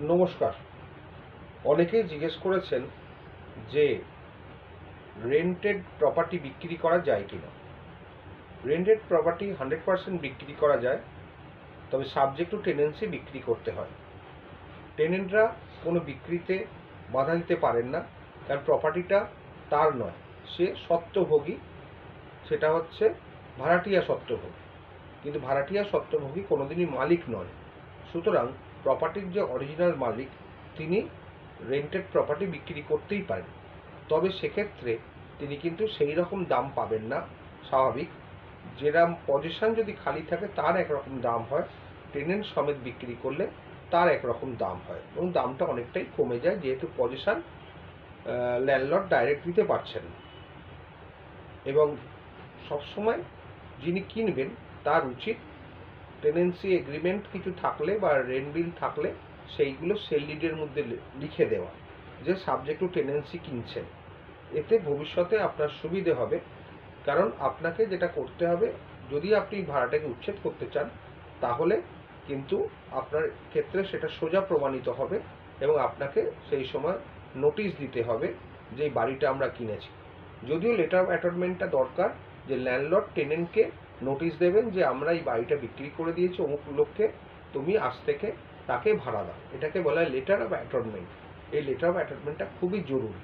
নমস্কার। অনেকেই জিজ্ঞেস করেছেন যে রেন্টেড প্রপার্টি বিক্রি করা যায় কিনা। রেন্টেড প্রপার্টি 100% বিক্রি করা যায়, তবে সাবজেক্ট টু টেনেন্সি বিক্রি করতে হয়। টেনেন্টরা কোনো বিক্রিতে বাধা দিতে পারেন না, কারণ প্রপার্টিটা তার নয়, সে স্বত্বভোগী, সেটা হচ্ছে ভাড়াটিয়া স্বত্বভোগী। কিন্তু ভাড়াটিয়া স্বত্বভোগী কোনোদিনই মালিক নয়। সুতরাং প্রপার্টির যে অরিজিনাল মালিক তিনি রেন্টেড প্রপার্টি বিক্রি করতেই পারেন, তবে সেক্ষেত্রে তিনি কিন্তু সেই রকম দাম পাবেন না। স্বাভাবিক, যেরকম পজিশন যদি খালি থাকে তার একরকম দাম হয়, টেনেন্ট সমেত বিক্রি করলে তার একরকম দাম হয় এবং দামটা অনেকটাই কমে যায়, যেহেতু পজিশন ল্যান্ডলর্ড ডাইরেক্ট দিতে পারছেন না। এবং সবসময় যিনি কিনবেন তার উচিত টেনেন্সি এগ্রিমেন্ট কিছু থাকলে বা রেন্ট বিল থাকলে সেইগুলো সেল ডিডের মধ্যে লিখে দেওয়া যে সাবজেক্ট টু টেনেন্সি কিনছেন। এতে ভবিষ্যতে আপনার সুবিধে হবে, কারণ আপনাকে যেটা করতে হবে, যদি আপনি ভাড়াটাকে উচ্ছেদ করতে চান তাহলে কিন্তু আপনার ক্ষেত্রে সেটা সোজা প্রমাণিত হবে এবং আপনাকে সেই সময় নোটিশ দিতে হবে যে এই বাড়িটা আমরা কিনেছি। যদিও লেটার অফ অ্যাটর্নমেন্টটা দরকার, যে ল্যান্ডলর্ড টেনেন্টকে নোটিশ দেবেন যে আমরা এই বাড়িটা বিক্রি করে দিয়েছি অমুক লোককে, তুমি আজ থেকে তাকে ভাড়া দাও। এটাকে বলা হয় লেটার অফ অ্যাটর্নমেন্ট। এই লেটার অফ অ্যাটর্নমেন্টটা খুবই জরুরি,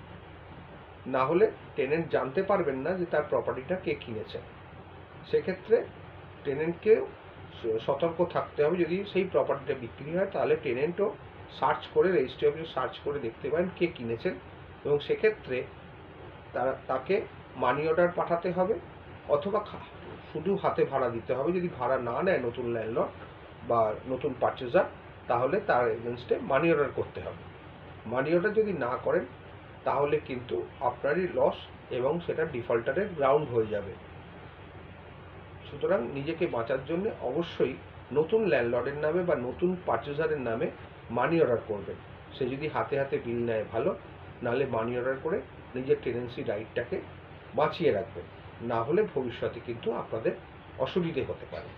না হলে টেনেন্ট জানতে পারবেন না যে তার প্রপার্টিটা কে কিনেছে। সেক্ষেত্রে টেনেন্টকেও সতর্ক থাকতে হবে। যদি সেই প্রপার্টিটা বিক্রি হয় তাহলে টেনেন্টও সার্চ করে, রেজিস্ট্রি অফিসে সার্চ করে দেখতে পারেন কে কিনেছেন, এবং সেক্ষেত্রে তাকে মানি অর্ডার পাঠাতে হবে অথবা শুধু হাতে ভাড়া দিতে হবে। যদি ভাড়া না নেয় নতুন ল্যান্ডলর্ড বা নতুন পারচেজার, তাহলে তার এগেনস্টে মানি অর্ডার করতে হবে। মানি অর্ডার যদি না করেন তাহলে কিন্তু আপনারই লস এবং সেটা ডিফল্টারের গ্রাউন্ড হয়ে যাবে। সুতরাং নিজেকে বাঁচার জন্য অবশ্যই নতুন ল্যান্ডলর্ডের নামে বা নতুন পারচেজারের নামে মানি অর্ডার করবেন। সে যদি হাতে হাতে বিল নেয় ভালো, নাহলে মানি অর্ডার করে নিজের টেনেন্সি রাইটটাকে বাঁচিয়ে রাখবেন, না হলে ভবিষ্যতে কিন্তু আপনাদের অসুবিধে হতে পারে।